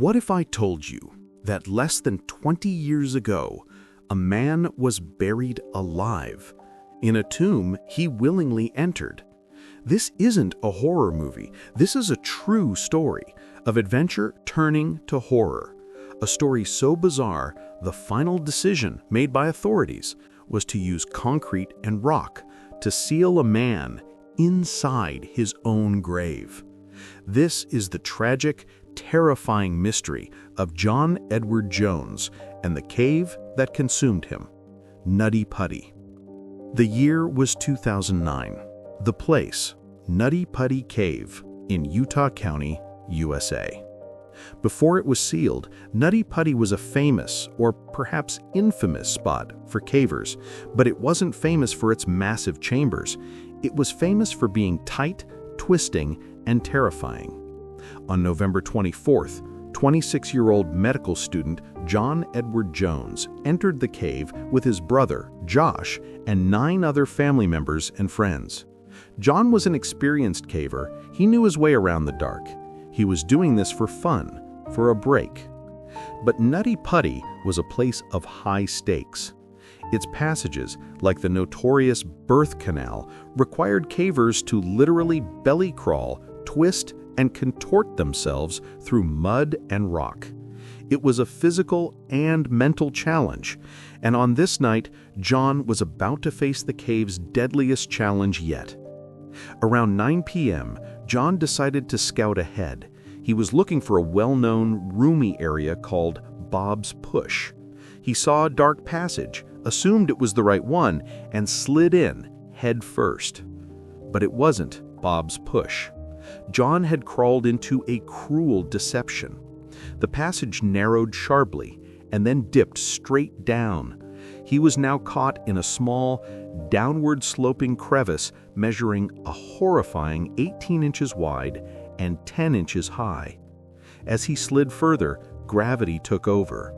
What if I told you that less than 20 years ago, a man was buried alive in a tomb he willingly entered? This isn't a horror movie. This is a true story of adventure turning to horror. A story so bizarre, the final decision made by authorities was to use concrete and rock to seal a man inside his own grave. This is the tragic, terrifying mystery of John Edward Jones and the cave that consumed him, Nutty Putty. The year was 2009. The place, Nutty Putty Cave in Utah County, USA. Before it was sealed, Nutty Putty was a famous, or perhaps infamous, spot for cavers, but it wasn't famous for its massive chambers. It was famous for being tight, twisting, and terrifying. On November 24th, 26-year-old medical student John Edward Jones entered the cave with his brother, Josh, and 9 other family members and friends. John was an experienced caver. He knew his way around the dark. He was doing this for fun, for a break. But Nutty Putty was a place of high stakes. Its passages, like the notorious Birth Canal, required cavers to literally belly crawl, twist, and contort themselves through mud and rock. It was a physical and mental challenge, and on this night, John was about to face the cave's deadliest challenge yet. Around 9 p.m., John decided to scout ahead. He was looking for a well-known, roomy area called Bob's Push. He saw a dark passage, assumed it was the right one, and slid in, head first. But it wasn't Bob's Push. John had crawled into a cruel deception. The passage narrowed sharply and then dipped straight down. He was now caught in a small, downward-sloping crevice measuring a horrifying 18 inches wide and 10 inches high. As he slid further, gravity took over.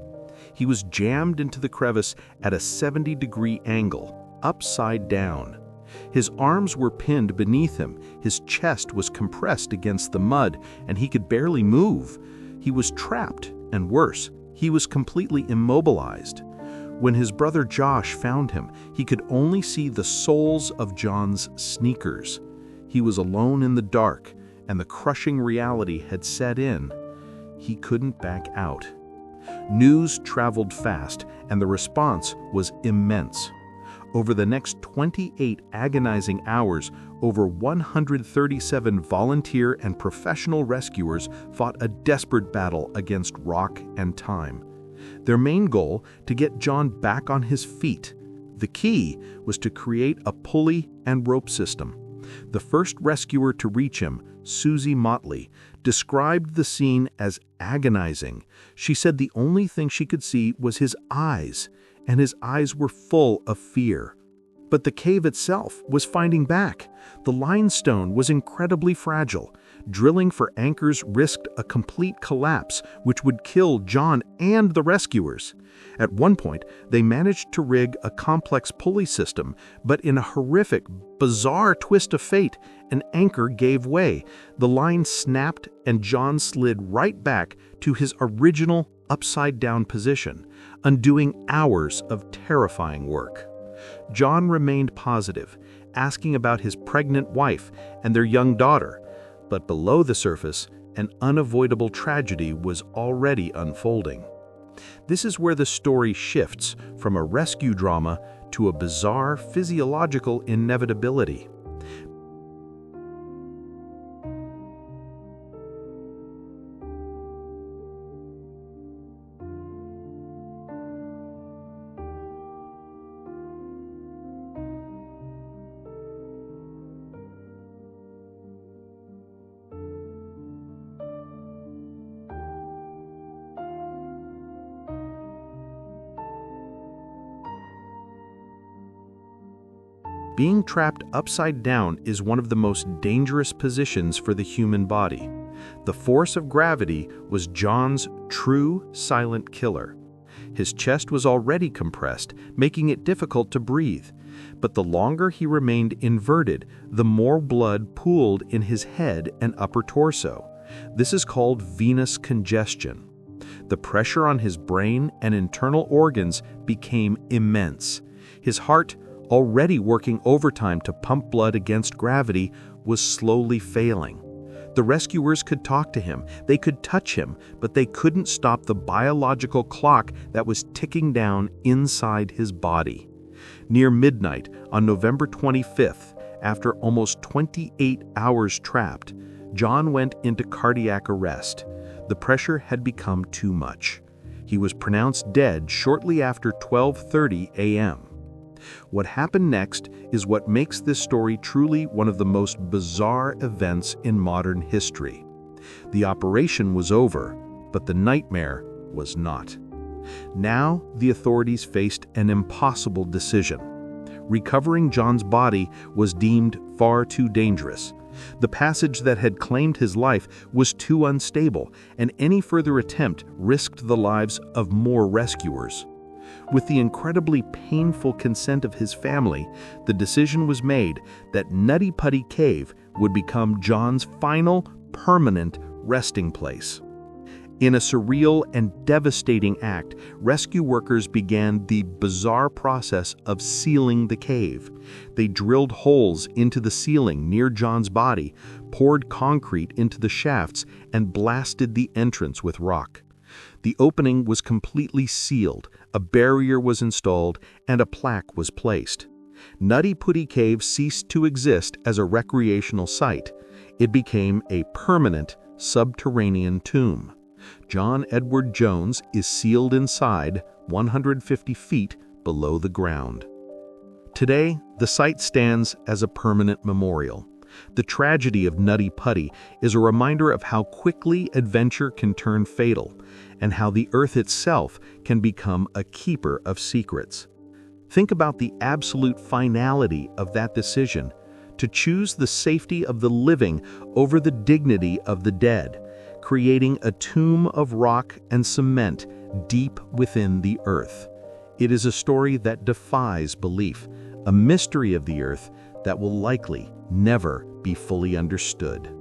He was jammed into the crevice at a 70-degree angle, upside down. His arms were pinned beneath him, his chest was compressed against the mud, and he could barely move. He was trapped, and worse, he was completely immobilized. When his brother Josh found him, he could only see the soles of John's sneakers. He was alone in the dark, and the crushing reality had set in. He couldn't back out. News traveled fast, and the response was immense. Over the next 28 agonizing hours, over 137 volunteer and professional rescuers fought a desperate battle against rock and time. Their main goal, to get John back on his feet. The key was to create a pulley and rope system. The first rescuer to reach him, Susie Motley, described the scene as agonizing. She said the only thing she could see was his eyes, and his eyes were full of fear. But the cave itself was fighting back. The limestone was incredibly fragile. Drilling for anchors risked a complete collapse, which would kill John and the rescuers. At one point, they managed to rig a complex pulley system, but in a horrific, bizarre twist of fate, an anchor gave way. The line snapped, and John slid right back to his original upside-down position, undoing hours of terrifying work. John remained positive, asking about his pregnant wife and their young daughter. But below the surface, an unavoidable tragedy was already unfolding. This is where the story shifts from a rescue drama to a bizarre physiological inevitability. Being trapped upside down is one of the most dangerous positions for the human body. The force of gravity was John's true silent killer. His chest was already compressed, making it difficult to breathe. But the longer he remained inverted, the more blood pooled in his head and upper torso. This is called venous congestion. The pressure on his brain and internal organs became immense. His heart, already working overtime to pump blood against gravity, was slowly failing. The rescuers could talk to him, they could touch him, but they couldn't stop the biological clock that was ticking down inside his body. Near midnight on November 25th, after almost 28 hours trapped, John went into cardiac arrest. The pressure had become too much. He was pronounced dead shortly after 12:30 a.m. What happened next is what makes this story truly one of the most bizarre events in modern history. The operation was over, but the nightmare was not. Now, the authorities faced an impossible decision. Recovering John's body was deemed far too dangerous. The passage that had claimed his life was too unstable, and any further attempt risked the lives of more rescuers. With the incredibly painful consent of his family, the decision was made that Nutty Putty Cave would become John's final, permanent resting place. In a surreal and devastating act, rescue workers began the bizarre process of sealing the cave. They drilled holes into the ceiling near John's body, poured concrete into the shafts, and blasted the entrance with rock. The opening was completely sealed, a barrier was installed, and a plaque was placed. Nutty Putty Cave ceased to exist as a recreational site. It became a permanent subterranean tomb. John Edward Jones is sealed inside 150 feet below the ground. Today, the site stands as a permanent memorial. The tragedy of Nutty Putty is a reminder of how quickly adventure can turn fatal, and how the earth itself can become a keeper of secrets. Think about the absolute finality of that decision, to choose the safety of the living over the dignity of the dead, creating a tomb of rock and cement deep within the earth. It is a story that defies belief, a mystery of the earth that will likely never be fully understood.